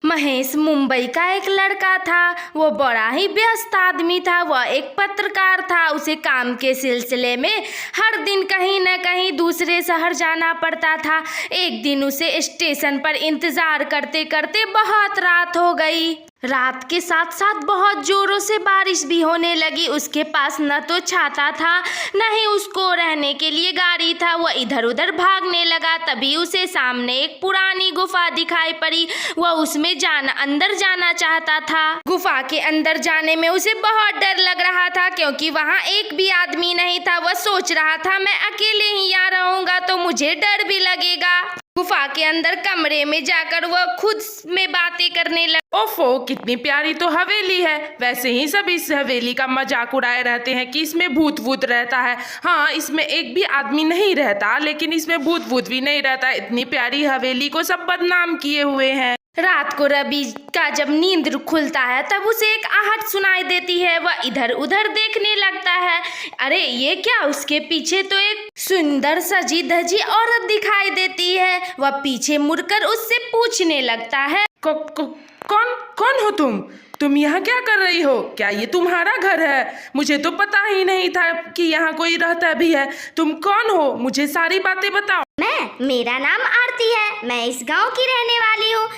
महेश मुंबई का एक लड़का था। वो बड़ा ही व्यस्त आदमी था। वह एक पत्रकार था। उसे काम के सिलसिले में हर दिन कहीं न कहीं दूसरे शहर जाना पड़ता था। एक दिन उसे स्टेशन पर इंतजार करते करते बहुत रात हो गई। रात के साथ साथ बहुत जोरों से बारिश भी होने लगी। उसके पास न तो छाता था, न ही उसको रहने के लिए गाड़ी था। वह इधर उधर भागने लगा। तभी उसे सामने एक पुरानी गुफा दिखाई पड़ी। वह उसमें अंदर जाना चाहता था। गुफा के अंदर जाने में उसे बहुत डर लग रहा था, क्योंकि वहाँ एक भी आदमी नहीं था। वह सोच रहा था, मैं अकेले ही यहाँ रहूंगा तो मुझे डर भी लगेगा। गुफा के अंदर कमरे में जाकर वह खुद में बातें करने लगा। ओफो, कितनी प्यारी तो हवेली है। वैसे ही सब इस हवेली का मजाक उड़ाए रहते हैं कि इसमें भूत वूत रहता है। हाँ, इसमें एक भी आदमी नहीं रहता, लेकिन इसमें भूत वूत भी नहीं रहता। इतनी प्यारी हवेली को सब बदनाम किए हुए हैं। रात को रवि का जब नींद खुलता है तब उसे एक आहट सुनाई देती है। वह इधर उधर देखने लगता है। अरे ये क्या! उसके पीछे तो एक सुंदर सजी धजी औरत दिखाई देती है। वह पीछे मुड़कर उससे पूछने लगता है, कौन कौन हो तुम यहाँ क्या कर रही हो? क्या ये तुम्हारा घर है? मुझे तो पता ही नहीं था कि यहाँ कोई रहता भी है। तुम कौन हो? मुझे सारी बातें बताओ। मेरा नाम आरती है। मैं इस गांव की रहने वाली हूँ।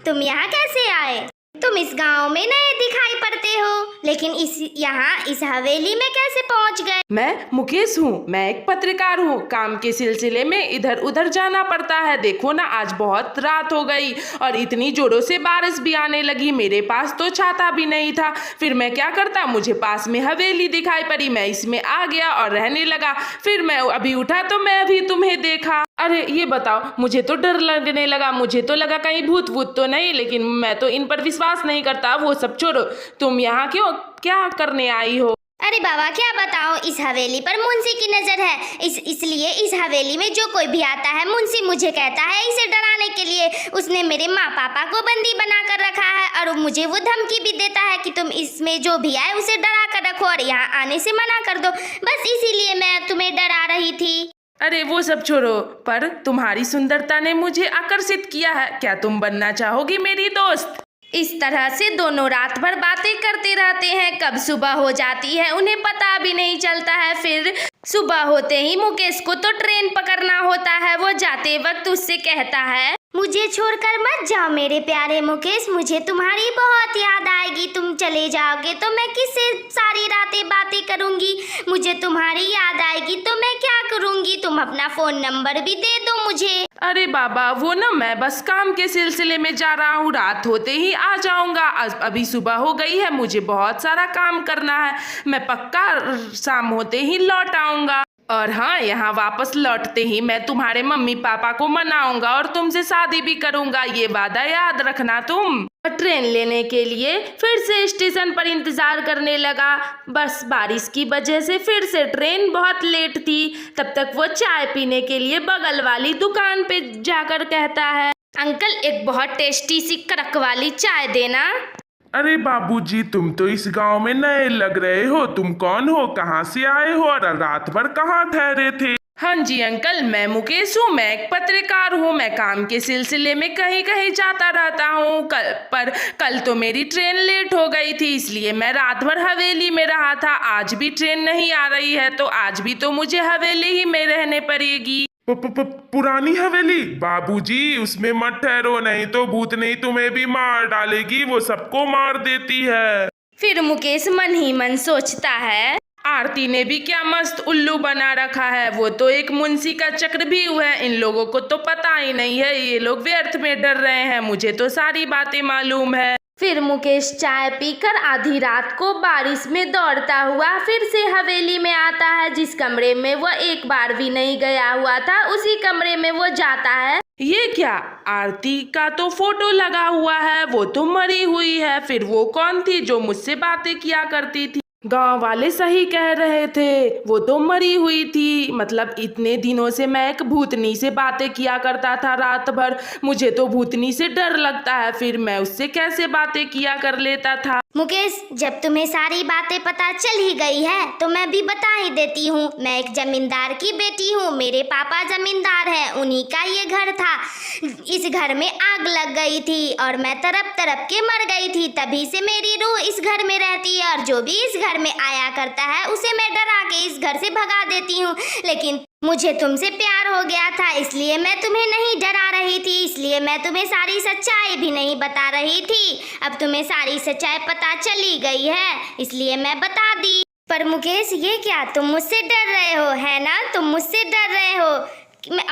तुम यहाँ कैसे आए? तुम इस गांव में नए दिखाई पड़ते हो, लेकिन इस हवेली में कैसे पहुँच गए? मैं मुकेश हूँ। मैं एक पत्रकार हूँ। काम के सिलसिले में इधर उधर जाना पड़ता है। देखो ना, आज बहुत रात हो गई और इतनी जोरों से बारिश भी आने लगी। मेरे पास तो छाता भी नहीं था। फिर मैं क्या करता, मुझे पास में हवेली दिखाई पड़ी। मैं इसमें आ गया और रहने लगा। फिर मैं अभी उठा तो मैं अभी तुम्हें देखा। अरे ये बताओ, मुझे तो डर लगने लगा। मुझे तो लगा कहीं भूत वूत तो नहीं, लेकिन मैं तो इन पर विश्वास नहीं करता। वो सब छोड़ो, तुम यहाँ क्यों क्या करने आई हो? अरे बाबा, क्या बताओ, इस हवेली पर मुंशी की नजर है। इसलिए इस हवेली में जो कोई भी आता है, मुंशी मुझे कहता है इसे डराने के लिए। उसने मेरे माँ पापा को बंदी बना कर रखा है और मुझे वो धमकी भी देता है कि तुम इसमें जो भी आए उसे डरा कर रखो और यहाँ आने से मना कर दो। बस इसीलिए मैं तुम्हें डरा रही थी। अरे वो सब छोड़ो, पर तुम्हारी सुंदरता ने मुझे आकर्षित किया है। क्या तुम बनना चाहोगी मेरी दोस्त? इस तरह से दोनों रात भर बातें करते रहते हैं। कब सुबह हो जाती है उन्हें पता भी नहीं चलता है। फिर सुबह होते ही मुकेश को तो ट्रेन पकड़ना होता है। वो जाते वक्त उससे कहता है, मुझे छोड़कर मत जाओ मेरे प्यारे मुकेश। मुझे तुम्हारी बहुत याद आएगी। तुम चले जाओगे तो मैं किससे सारी रातें बातें करूंगी? मुझे तुम्हारी याद आएगी तो मैं क्या करूंगी? तुम अपना फोन नंबर भी दे दो मुझे। अरे बाबा, वो ना मैं बस काम के सिलसिले में जा रहा हूँ। रात होते ही आ जाऊंगा। अभी सुबह हो गई है। मुझे बहुत सारा काम करना है। मैं पक्का शाम होते ही लौट आऊंगा। और हाँ, यहाँ वापस लौटते ही मैं तुम्हारे मम्मी पापा को मनाऊंगा और तुमसे शादी भी करूंगा। ये वादा याद रखना तुम। ट्रेन लेने के लिए फिर से स्टेशन पर इंतजार करने लगा। बस बारिश की वजह से फिर से ट्रेन बहुत लेट थी। तब तक वो चाय पीने के लिए बगल वाली दुकान पे जाकर कहता है, अंकल एक बहुत टेस्टी सी कड़क वाली चाय देना। अरे बाबूजी, तुम तो इस गांव में नए लग रहे हो। तुम कौन हो? कहाँ से आए हो और रात भर कहाँ ठहरे थे? हाँ जी अंकल, मैं मुकेश हूँ। मैं एक पत्रकार हूँ। मैं काम के सिलसिले में कहीं कहीं जाता रहता हूँ। कल तो मेरी ट्रेन लेट हो गई थी, इसलिए मैं रात भर हवेली में रहा था। आज भी ट्रेन नहीं आ रही है, तो आज भी तो मुझे हवेली ही में रहने पड़ेगी। पुरानी हवेली? बाबूजी, उसमें मत ठहरो, नहीं तो भूतनी तुम्हें भी मार डालेगी। वो सबको मार देती है। फिर मुकेश मन ही मन सोचता है, आरती ने भी क्या मस्त उल्लू बना रखा है। वो तो एक मुंशी का चक्रव्यूह है। इन लोगों को तो पता ही नहीं है। ये लोग व्यर्थ में डर रहे हैं। मुझे तो सारी बातें मालूम है। फिर मुकेश चाय पीकर आधी रात को बारिश में दौड़ता हुआ फिर से हवेली में आता है। जिस कमरे में वह एक बार भी नहीं गया हुआ था, उसी कमरे में वो जाता है। ये क्या! आरती का तो फोटो लगा हुआ है। वो तो मरी हुई है। फिर वो कौन थी जो मुझसे बातें किया करती थी? गांव वाले सही कह रहे थे, वो तो मरी हुई थी। मतलब इतने दिनों से मैं एक भूतनी से बातें किया करता था रात भर। मुझे तो भूतनी से डर लगता है। फिर मैं उससे कैसे बातें किया कर लेता था? मुकेश, जब तुम्हें सारी बातें पता चल ही गई है तो मैं भी बता ही देती हूँ। मैं एक जमींदार की बेटी हूँ, मेरे पापा जमींदार हैं, उन्हीं का ये घर था। इस घर में आग लग गई थी और मैं तड़प तड़प के मर गई थी, तभी से मेरी रूह इस घर में रहती है और जो भी इस घर में आया करता है उसे मैं डरा के इस घर से भगा देती हूँ। लेकिन मुझे तुमसे प्यार हो गया था, इसलिए मैं तुम्हें नहीं डरा रही थी, इसलिए मैं तुम्हें सारी सच्चाई भी नहीं बता रही थी। अब तुम्हें सारी सच्चाई पता चली गई है, इसलिए मैं बता दी। पर मुकेश, ये क्या, तुम मुझसे डर रहे हो, है ना? तुम मुझसे डर रहे हो।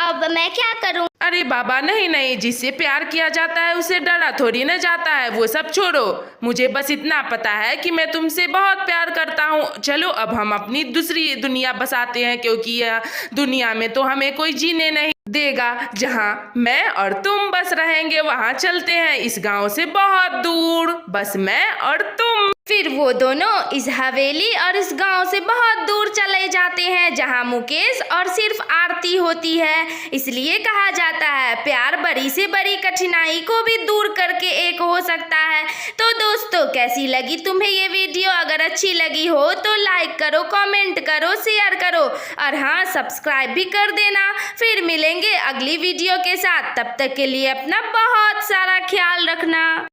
अब मैं क्या करूं? अरे बाबा, नहीं नहीं, जिससे प्यार किया जाता है उसे डरा थोड़ी न जाता है। वो सब छोड़ो, मुझे बस इतना पता है कि मैं तुमसे बहुत प्यार करता हूँ। चलो अब हम अपनी दूसरी दुनिया बसाते हैं, क्योंकि यह दुनिया में तो हमें कोई जीने नहीं देगा। जहाँ मैं और तुम बस रहेंगे वहाँ चलते हैं, इस गांव से बहुत दूर, बस मैं और तुम। फिर वो दोनों इस हवेली और इस गांव से बहुत दूर चले जाते हैं, जहां मुकेश और सिर्फ आरती होती है। इसलिए कहा जाता है, प्यार बड़ी से बड़ी कठिनाई को भी दूर करके एक हो सकता है। तो दोस्तों, कैसी लगी तुम्हें ये वीडियो? अगर अच्छी लगी हो तो लाइक करो, कमेंट करो, शेयर करो और हाँ, सब्सक्राइब भी कर देना। फिर मिलेंगे अगली वीडियो के साथ, तब तक के लिए अपना बहुत सारा ख्याल रखना।